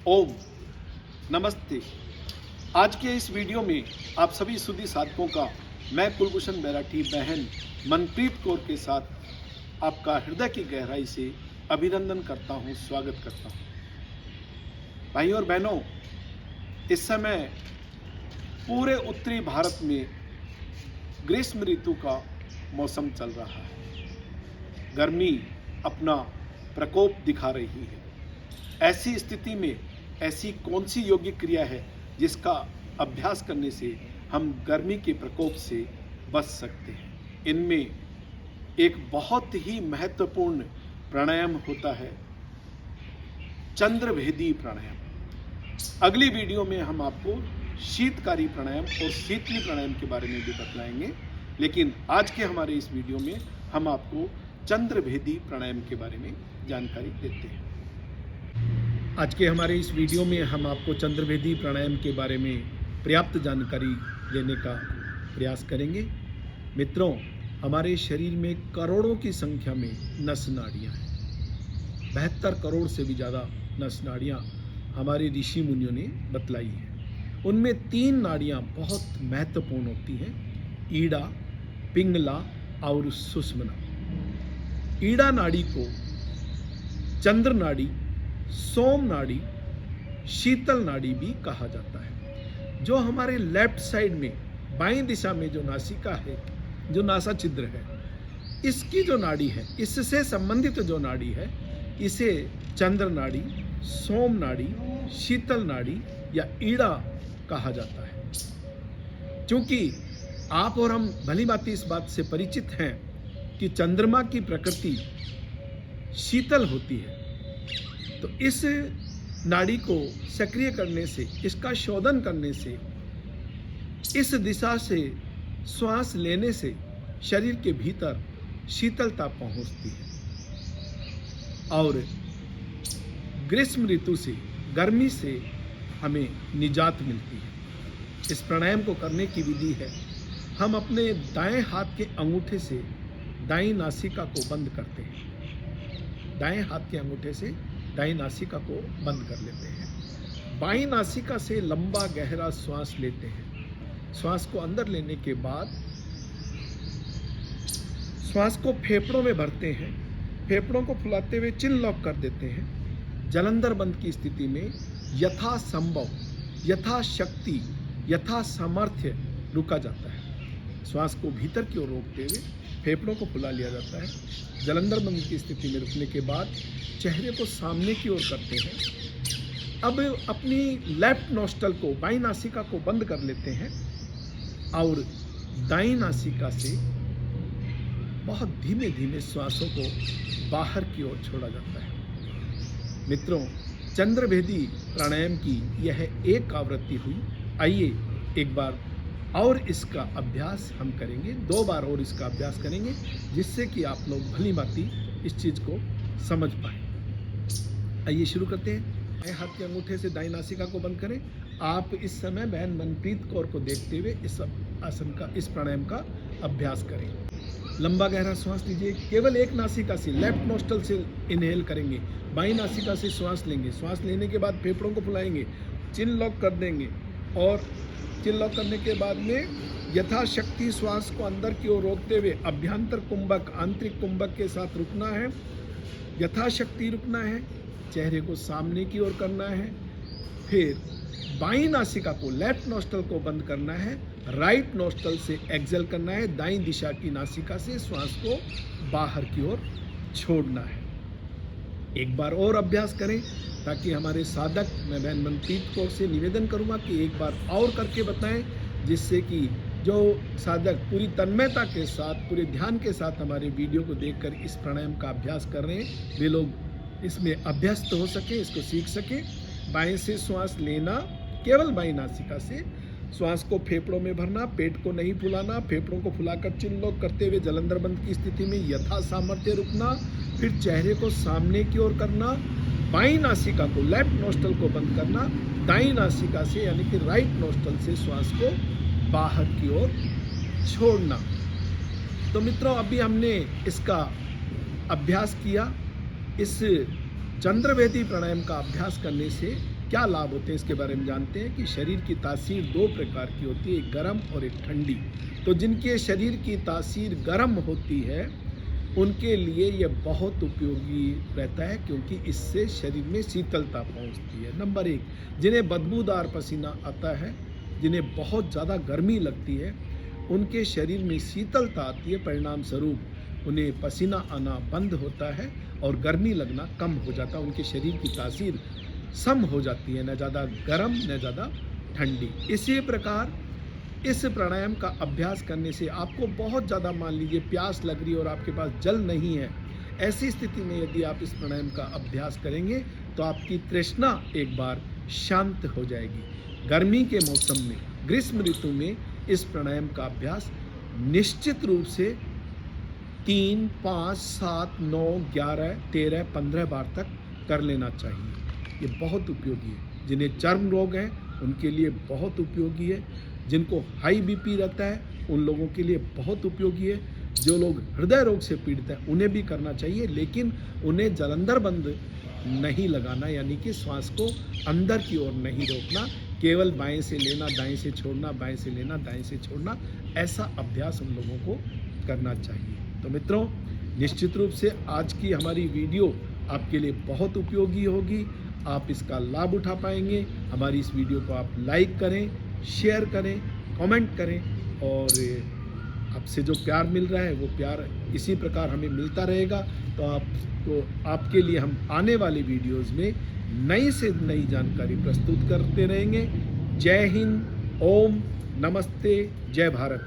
ओम नमस्ते। आज के इस वीडियो में आप सभी सुधी साधकों का मैं कुलभूषण बैराठी बहन मनप्रीत कौर के साथ आपका हृदय की गहराई से अभिनंदन करता हूं, स्वागत करता हूं। भाइयों और बहनों, इस समय पूरे उत्तरी भारत में ग्रीष्म ऋतु का मौसम चल रहा है। गर्मी अपना प्रकोप दिखा रही है। ऐसी स्थिति में ऐसी कौन सी योगिक क्रिया है जिसका अभ्यास करने से हम गर्मी के प्रकोप से बच सकते हैं? इनमें एक बहुत ही महत्वपूर्ण प्राणायाम होता है, चंद्रभेदी प्राणायाम। अगली वीडियो में हम आपको शीतकारी प्राणायाम और शीतली प्राणायाम के बारे में भी बतलाएंगे, लेकिन आज के हमारे इस वीडियो में हम आपको चंद्रभेदी प्राणायाम के बारे में जानकारी देते हैं। आज के हमारे इस वीडियो में हम आपको चंद्रभेदी प्राणायाम के बारे में पर्याप्त जानकारी देने का प्रयास करेंगे। मित्रों, हमारे शरीर में करोड़ों की संख्या में नस नाड़ियाँ हैं। 72 करोड़ से भी ज़्यादा नस नाड़ियाँ हमारे ऋषि मुनियों ने बतलाई हैं। उनमें 3 नाड़ियाँ बहुत महत्वपूर्ण होती हैं, ईड़ा, पिंगला और सुषुम्ना। ईड़ा नाड़ी को चंद्र नाड़ी, सोम नाड़ी, शीतल नाड़ी भी कहा जाता है। जो हमारे लेफ्ट साइड में बाईं दिशा में जो नासिका है, जो नासा छिद्र है, इसकी जो नाड़ी है, इससे संबंधित जो नाड़ी है, इसे चंद्र नाड़ी, सोम नाड़ी, शीतल नाड़ी या ईड़ा कहा जाता है। क्योंकि आप और हम भली भांति इस बात से परिचित हैं कि चंद्रमा की प्रकृति शीतल होती है, तो इस नाड़ी को सक्रिय करने से, इसका शोधन करने से, इस दिशा से श्वास लेने से शरीर के भीतर शीतलता पहुंचती है और ग्रीष्म ऋतु से, गर्मी से हमें निजात मिलती है। इस प्राणायाम को करने की विधि है, हम अपने दाएं हाथ के अंगूठे से दाईं नासिका को बंद करते हैं। दाएं हाथ के अंगूठे से दाईं नासिका को बंद कर लेते हैं। बाईं नासिका से लंबा गहरा श्वास लेते हैं। श्वास को अंदर लेने के बाद श्वास को फेफड़ों में भरते हैं। फेफड़ों को फुलाते हुए चिन लॉक कर देते हैं। जलंधर बंद की स्थिति में यथासंभव, यथाशक्ति, यथा सामर्थ्य रुका जाता है। श्वास को भीतर की ओर रोकते हुए फेफड़ों को फुला लिया जाता है। जलंधर बंद की स्थिति में रुकने के बाद चेहरे को सामने की ओर करते हैं। अब अपनी लेफ्ट नोस्ट्रल को, बाईं नासिका को बंद कर लेते हैं और दाईं नासिका से बहुत धीमे धीमे श्वासों को बाहर की ओर छोड़ा जाता है। मित्रों, चंद्रभेदी प्राणायाम की यह एक आवृत्ति हुई। आइए एक बार और इसका अभ्यास हम करेंगे, 2 बार और इसका अभ्यास करेंगे, जिससे कि आप लोग भली भांति इस चीज़ को समझ पाए। आइए शुरू करते हैं। दाएं हाथ के अंगूठे से दाईं नासिका को बंद करें। आप इस समय बहन मनप्रीत कौर को देखते हुए इस आसन का, इस प्राणायाम का अभ्यास करें। लंबा गहरा श्वास लीजिए। केवल एक नासिका से, लेफ्ट नोस्ट्रल से इनहेल करेंगे। बाईं नासिका से श्वास लेंगे। श्वास लेने के बाद फेफड़ों को फुलाएंगे, चिन लॉक कर देंगे और चिन लॉक करने के बाद में यथाशक्ति श्वास को अंदर की ओर रोकते हुए अभ्यंतर कुंभक, आंतरिक कुंभक के साथ रुकना है। यथाशक्ति रुकना है। चेहरे को सामने की ओर करना है। फिर बाईं नासिका को, लेफ्ट नोस्ट्रल को बंद करना है। राइट नोस्ट्रल से एक्सेल करना है। दाईं दिशा की नासिका से श्वास को बाहर की ओर छोड़ना है। एक बार और अभ्यास करें ताकि हमारे साधक, मैं बहन मनप्रीत कौर से निवेदन करूंगा कि एक बार और करके बताएं, जिससे कि जो साधक पूरी तन्मयता के साथ, पूरे ध्यान के साथ हमारे वीडियो को देखकर इस प्राणायाम का अभ्यास कर रहे हैं, वे लोग इसमें अभ्यस्त हो सके, इसको सीख सके। बाएं से श्वास लेना, केवल बाईं नासिका से श्वास को फेफड़ों में भरना, पेट को नहीं फुलाना। फेफड़ों को फुलाकर चिन लॉक करते हुए जलंधर बंद की स्थिति में यथा सामर्थ्य रुकना। फिर चेहरे को सामने की ओर करना। बाईं नासिका को, लेफ्ट नोस्ट्रल को बंद करना। दाईं नासिका से यानी कि राइट नोस्ट्रल से श्वास को बाहर की ओर छोड़ना। तो मित्रों, अभी हमने इसका अभ्यास किया। इस चंद्रभेदी प्राणायाम का अभ्यास करने से क्या लाभ होते हैं इसके बारे में जानते हैं कि शरीर की तासीर दो प्रकार की होती है, एक गर्म और एक ठंडी। तो जिनके शरीर की तासीर गर्म होती है उनके लिए ये बहुत उपयोगी रहता है, क्योंकि इससे शरीर में शीतलता पहुंचती है। नंबर एक, जिन्हें बदबूदार पसीना आता है, जिन्हें बहुत ज़्यादा गर्मी लगती है, उनके शरीर में शीतलता आती है, परिणाम स्वरूप उन्हें पसीना आना बंद होता है और गर्मी लगना कम हो जाता है। उनके शरीर की तासीर सम हो जाती है, न ज़्यादा गर्म न ज़्यादा ठंडी। इसी प्रकार इस प्राणायाम का अभ्यास करने से आपको बहुत ज़्यादा, मान लीजिए प्यास लग रही है और आपके पास जल नहीं है, ऐसी स्थिति में यदि आप इस प्राणायाम का अभ्यास करेंगे तो आपकी तृष्णा एक बार शांत हो जाएगी। गर्मी के मौसम में, ग्रीष्म ऋतु में इस प्राणायाम का अभ्यास निश्चित रूप से 3, 5, 7, 9, 11, 13, 15 बार तक कर लेना चाहिए। ये बहुत उपयोगी है। जिन्हें चर्म रोग हैं उनके लिए बहुत उपयोगी है, जिनको हाई बीपी रहता है उन लोगों के लिए बहुत उपयोगी है, जो लोग हृदय रोग से पीड़ित हैं उन्हें भी करना चाहिए, लेकिन उन्हें जलंधर बंद नहीं लगाना, यानी कि श्वास को अंदर की ओर नहीं रोकना, केवल बाएं से लेना दाएं से छोड़ना, बाएं से लेना दाएं से छोड़ना, ऐसा अभ्यास हम लोगों को करना चाहिए। तो मित्रों, निश्चित रूप से आज की हमारी वीडियो आपके लिए बहुत उपयोगी होगी, आप इसका लाभ उठा पाएंगे। हमारी इस वीडियो को आप लाइक करें, शेयर करें, कमेंट करें, और आपसे जो प्यार मिल रहा है वो प्यार इसी प्रकार हमें मिलता रहेगा। तो आपके लिए हम आने वाली वीडियोस में नई से नई जानकारी प्रस्तुत करते रहेंगे। जय हिंद, ओम नमस्ते, जय भारत।